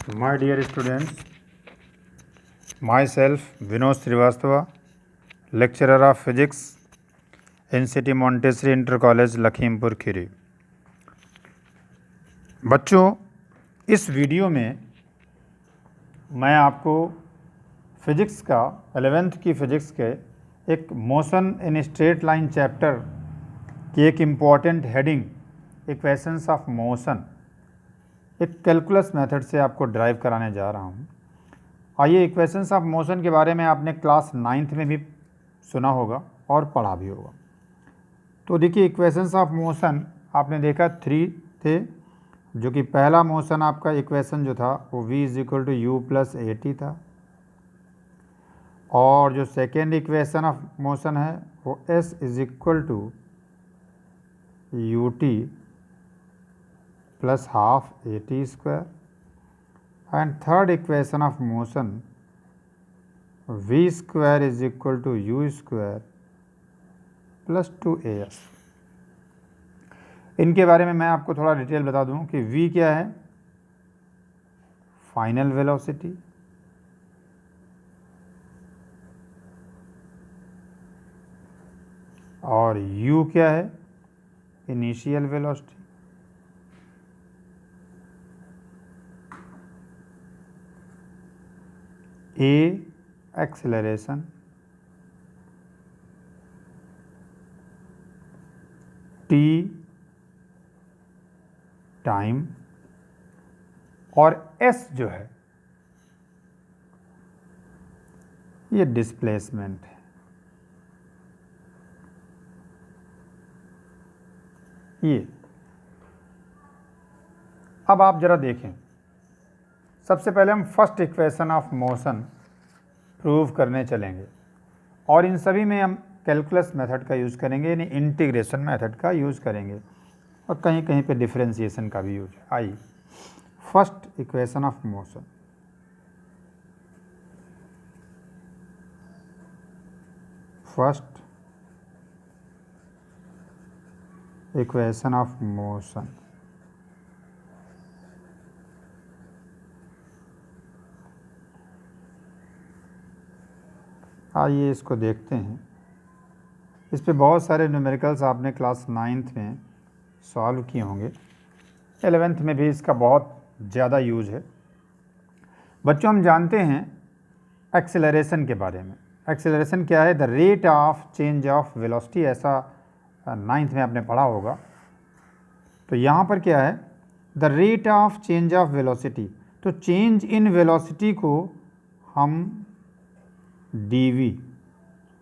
My dear students, myself Vinod Srivastava, lecturer of physics, NCT Montessori Inter College Lakhimpur Kheri. बच्चों, इस video में मैं आपको फिजिक्स का 11th की फिजिक्स के एक motion in straight line chapter की एक important heading equations of motion एक कैलकुलस मेथड से आपको ड्राइव कराने जा रहा हूँ। आइए, इक्वेशंस ऑफ मोशन के बारे में आपने क्लास 9th में भी सुना होगा और पढ़ा भी होगा। तो देखिए, इक्वेशंस ऑफ मोशन आपने देखा 3 थे, जो कि पहला मोशन आपका इक्वेशन जो था वो v = u + at था, और जो सेकेंड इक्वेशन ऑफ मोशन है वो s = ut + ½ at², and third equation of motion v² = u² + 2as। इनके बारे में मैं आपको थोड़ा डिटेल बता दूं कि v क्या है, फाइनल वेलोसिटी, और u क्या है, initial velocity. a acceleration, t time, और s जो है ये डिस्प्लेसमेंट है। ये अब आप जरा देखें, सबसे पहले हम first equation of motion prove करने चलेंगे, और इन सभी में हम कैलकुलस मेथड का यूज़ करेंगे, यानी इंटीग्रेशन मेथड का यूज़ करेंगे, और कहीं कहीं पे डिफरेंशिएशन का भी यूज है। आइए, first equation of motion. First equation of motion, आइए इसको देखते हैं। इस पे बहुत सारे न्यूमेरिकल्स आपने क्लास 9th में सॉल्व किए होंगे, 11th में भी इसका बहुत ज़्यादा यूज है। बच्चों, हम जानते हैं एक्सेलरेशन के बारे में। एक्सेलरेशन क्या है? The rate of change of velocity, ऐसा 9th में आपने पढ़ा होगा। तो यहाँ पर क्या है? The rate of change of velocity. तो चेंज इन वेलोसिटी को हम dv,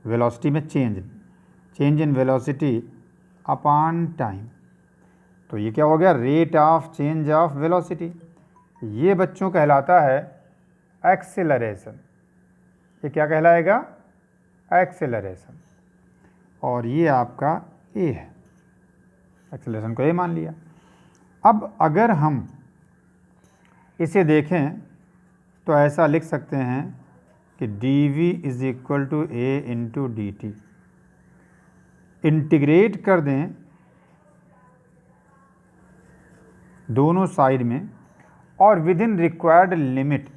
वेलोसिटी में change in velocity upon time, तो ये क्या हो गया? Rate of change of velocity. ये बच्चों कहलाता है एक्सेलरेशन। ये क्या कहलाएगा? एक्सेलरेशन। और ये आपका ए है, एक्सेलरेशन को ए मान लिया। अब अगर हम इसे देखें तो ऐसा लिख सकते हैं कि dv = a × dt। इंटीग्रेट कर दें दोनों साइड में और विद इन रिक्वायर्ड लिमिट।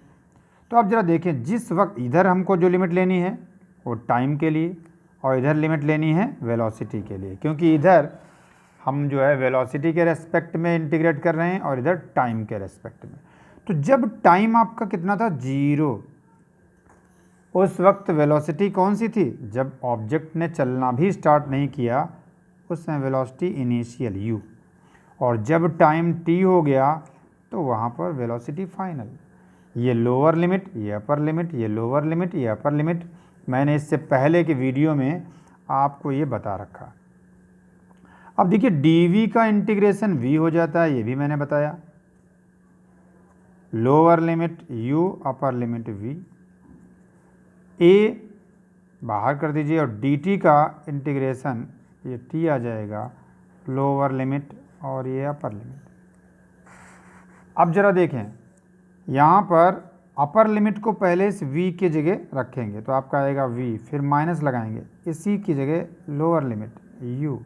तो आप जरा देखें, जिस वक्त इधर हमको जो लिमिट लेनी है वो टाइम के लिए, और इधर लिमिट लेनी है वेलोसिटी के लिए, क्योंकि इधर हम जो है वेलोसिटी के रेस्पेक्ट में इंटीग्रेट कर रहे हैं और इधर टाइम के रेस्पेक्ट में। तो जब टाइम आपका कितना था? 0, उस वक्त वेलोसिटी कौन सी थी? जब ऑब्जेक्ट ने चलना भी स्टार्ट नहीं किया उस समय वेलोसिटी इनिशियल u, और जब टाइम t हो गया तो वहाँ पर वेलोसिटी फाइनल। ये लोअर लिमिट, ये अपर लिमिट, ये लोअर लिमिट, ये अपर लिमिट, मैंने इससे पहले के वीडियो में आपको ये बता रखा। अब देखिए, dv का इंटीग्रेशन v हो जाता है, ये भी मैंने बताया। Lower limit u, upper limit v, a बाहर कर दीजिए, और dt का इंटीग्रेशन ये t आ जाएगा, लोअर लिमिट और ये अपर लिमिट। अब जरा देखें, यहाँ पर अपर लिमिट को पहले इस v की जगह रखेंगे तो आपका आएगा v, फिर माइनस लगाएंगे, इसी की जगह लोअर लिमिट u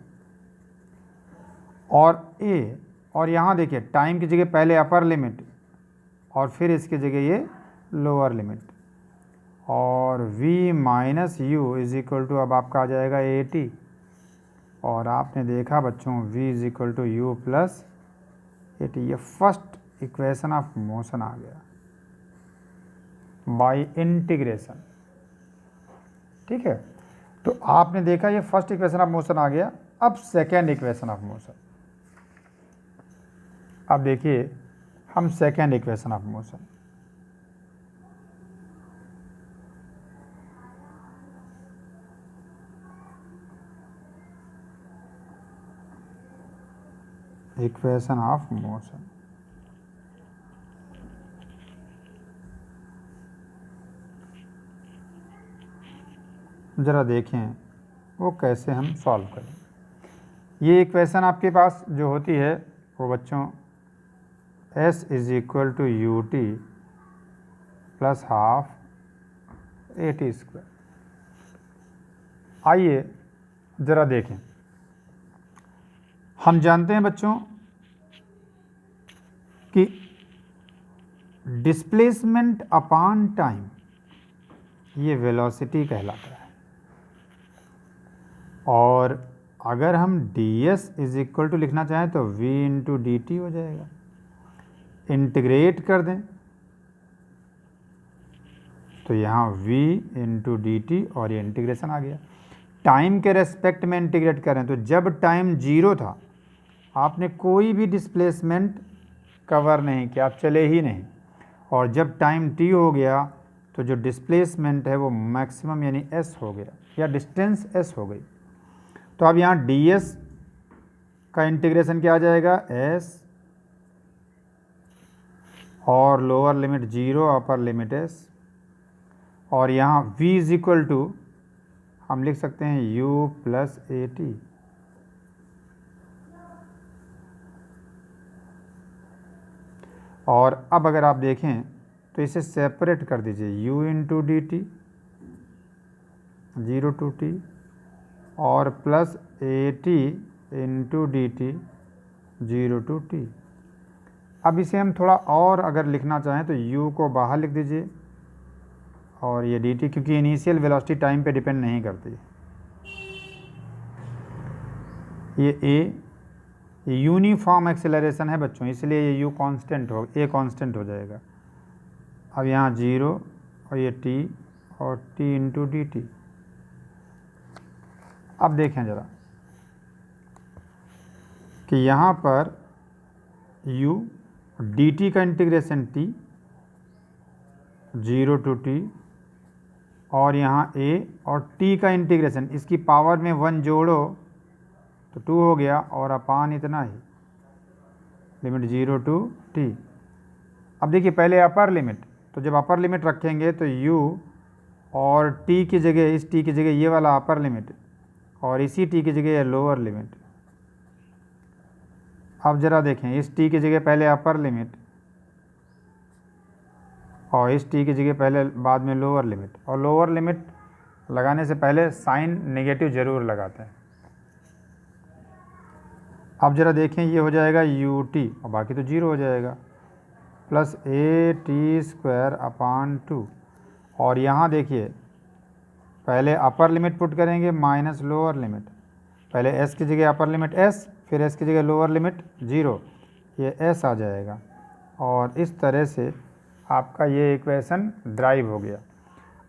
और a, और यहाँ देखिए टाइम की जगह पहले अपर लिमिट और फिर इसकी जगह ये लोअर लिमिट, और v minus u is equal to अब आपका आ जाएगा AT, और आपने देखा बच्चों v is equal to u plus AT। ये फर्स्ट इक्वेशन ऑफ मोशन आ गया बाय इंटीग्रेशन। ठीक है, तो आपने देखा ये फर्स्ट इक्वेशन ऑफ मोशन आ गया। अब सेकेंड इक्वेशन ऑफ मोशन, अब देखिए हम second equation of motion, equation of motion, ज़रा देखें वो कैसे हम सॉल्व करें। ये इक्वेशन आपके पास जो होती है वो बच्चों s is equal to u t plus half AT square. आइए ज़रा देखें, हम जानते हैं बच्चों कि डिस्प्लेसमेंट अपॉन टाइम ये वेलोसिटी कहलाता है, और अगर हम ds इज इक्वल टू लिखना चाहें तो v इंटू डी टी हो जाएगा। इंटीग्रेट कर दें तो यहाँ v इंटू डी टी और ये इंटीग्रेशन आ गया। टाइम के रेस्पेक्ट में इंटीग्रेट करें तो जब टाइम 0 था आपने कोई भी डिस्प्लेसमेंट कवर नहीं किया, आप चले ही नहीं, और जब टाइम t हो गया तो जो डिस्प्लेसमेंट है वो मैक्सिमम यानी s हो गया, या डिस्टेंस s हो गई। तो अब यहाँ ds का इंटीग्रेशन क्या आ जाएगा, s, और lower limit 0 upper limit s, और यहाँ v इज इक्वल टू हम लिख सकते हैं u प्लस AT। और अब अगर आप देखें तो इसे सेपरेट कर दीजिए, u into d t 0 to t और plus AT into d t 0 to t। अब इसे हम थोड़ा और अगर लिखना चाहें तो u को बाहर लिख दीजिए, और ये dt, क्योंकि इनिशियल वेलोसिटी टाइम पे डिपेंड नहीं करती। ये a यूनिफॉर्म एक्सेलरेशन है बच्चों, इसलिए ये u कांस्टेंट हो, a कांस्टेंट हो जाएगा। अब यहाँ 0 और ये t और t इंटू डी टी। अब देखें ज़रा कि यहाँ पर u dt का इंटीग्रेशन t 0 टू t, और यहाँ a और t का इंटीग्रेशन, इसकी पावर में 1 जोड़ो तो 2 हो गया, और अपान इतना ही, लिमिट 0 टू t। अब देखिए पहले अपर लिमिट, तो जब अपर लिमिट रखेंगे तो u और t की जगह, इस t की जगह ये वाला अपर लिमिट, और इसी t की जगह लोअर लिमिट। अब ज़रा देखें, इस t की जगह पहले अपर लिमिट और इस t की जगह पहले बाद में लोअर लिमिट, और लोअर लिमिट लगाने से पहले साइन नेगेटिव ज़रूर लगाते हैं। अब ज़रा देखें, ये हो जाएगा ut और बाकी तो 0 हो जाएगा, प्लस AT स्क्वायर अपान 2, और यहाँ देखिए पहले अपर लिमिट पुट करेंगे माइनस लोअर लिमिट, पहले s की जगह अपर लिमिट s, फिर s की जगह लोअर लिमिट 0, ये s आ जाएगा, और इस तरह से आपका ये इक्वेशन ड्राइव हो गया।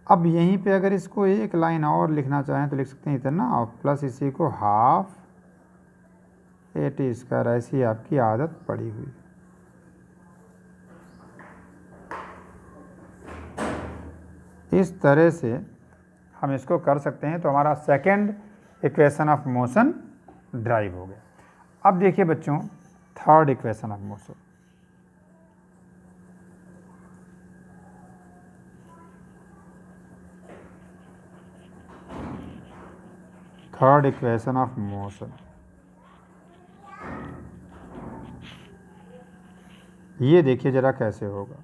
अब यहीं पे अगर इसको एक लाइन और लिखना चाहें तो लिख सकते हैं इतना, और प्लस इसी को हाफ AT स्क्वायर, ऐसी आपकी आदत पड़ी हुई। इस तरह से हम इसको कर सकते हैं, तो हमारा second equation of motion drive हो गया। अब देखिए बच्चों third equation of motion, third equation of motion, ये देखिए ज़रा कैसे होगा।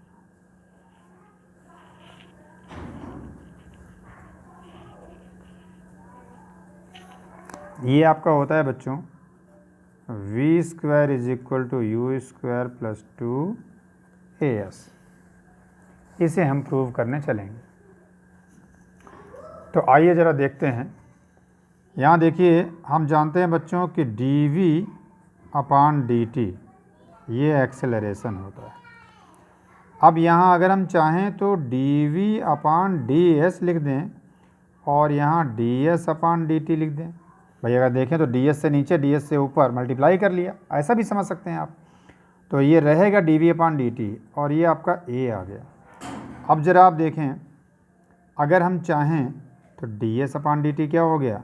ये आपका होता है बच्चों v square is equal to u square plus 2 AS। इसे हम प्रूव करने चलेंगे। तो आइए ज़रा देखते हैं। यहाँ देखिए, हम जानते हैं बच्चों कि dv/dt ये एक्सेलरेशन होता है। अब यहाँ अगर हम चाहें तो dv/ds लिख दें और यहाँ ds/dt लिख दें। भाई अगर देखें तो ds से नीचे ds से ऊपर मल्टीप्लाई कर लिया, ऐसा भी समझ सकते हैं आप। तो ये रहेगा dv/dt और ये आपका a आ गया। अब ज़रा आप देखें, अगर हम चाहें तो ds/dt क्या हो गया,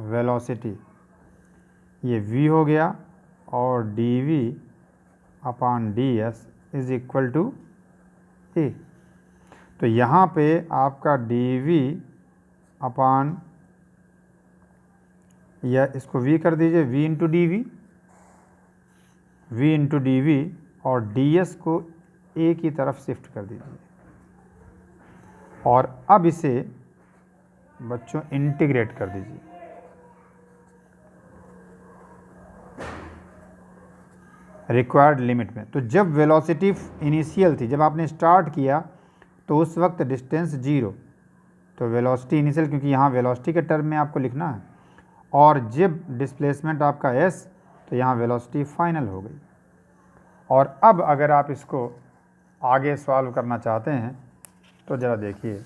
वेलोसिटी, ये v हो गया और dv/ds is equal to a। तो यहाँ पे आपका या इसको v कर दीजिए, v इंटू dv और ds को a की तरफ शिफ्ट कर दीजिए। और अब इसे बच्चों इंटीग्रेट कर दीजिए। रिक्वायर्ड लिमिट में। तो जब वेलोसिटी इनिशियल थी, जब आपने स्टार्ट किया तो उस वक्त डिस्टेंस 0, तो वेलोसिटी इनिशियल, क्योंकि यहाँ वेलोसिटी के टर्म में आपको लिखना है, और जब डिस्प्लेसमेंट आपका s, तो यहाँ वेलोसिटी फाइनल हो गई। और अब अगर आप इसको आगे सॉल्व करना चाहते हैं तो ज़रा देखिए,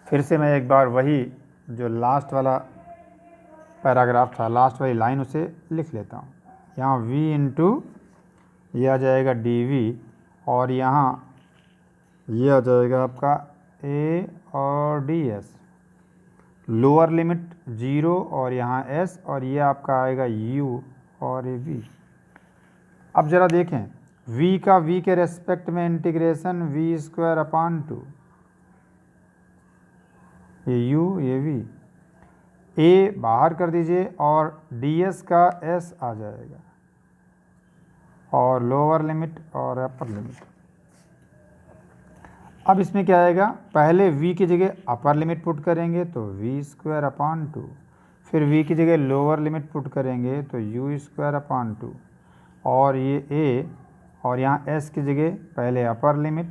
फिर से मैं एक बार वही जो लास्ट वाला पैराग्राफ था, लास्ट वाली लाइन, उसे लिख लेता हूँ। यहाँ v इंटू ये आ जाएगा dv और यहाँ ये आ जाएगा आपका a और ds, लोअर लिमिट 0 और यहाँ s, और ये आपका आएगा u और ये v। अब ज़रा देखें, v का v के रेस्पेक्ट में इंटीग्रेशन v²/2, ये u ये v, a बाहर कर दीजिए और ds का s आ जाएगा, और लोअर लिमिट और अपर लिमिट। अब इसमें क्या आएगा, पहले v की जगह अपर लिमिट पुट करेंगे तो v²/2, फिर v की जगह लोअर लिमिट पुट करेंगे तो u²/2, और ये a, और यहाँ s की जगह पहले अपर लिमिट,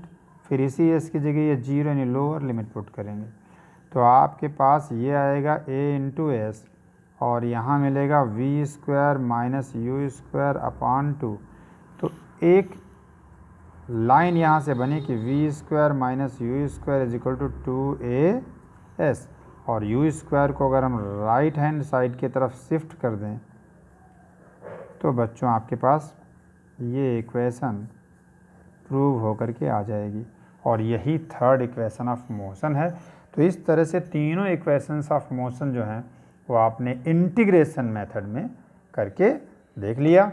फिर इसी s की जगह ये 0 यानी लोअर लिमिट पुट करेंगे। तो आपके पास ये आएगा a इंटू s और यहाँ मिलेगा v² माइनस u²/2। तो एक लाइन यहाँ से बनी कि v² minus u² is equal to 2as, और u² को अगर हम राइट हैंड साइड की तरफ शिफ्ट कर दें तो बच्चों आपके पास ये इक्वेशन प्रूव होकर के आ जाएगी, और यही थर्ड इक्वेशन ऑफ मोशन है। तो इस तरह से तीनों इक्वेशंस ऑफ मोशन जो हैं वो आपने इंटीग्रेशन मेथड में करके देख लिया।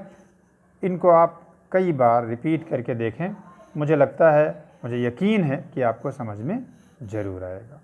इनको आप कई बार रिपीट करके देखें, मुझे लगता है, मुझे यकीन है कि आपको समझ में ज़रूर आएगा।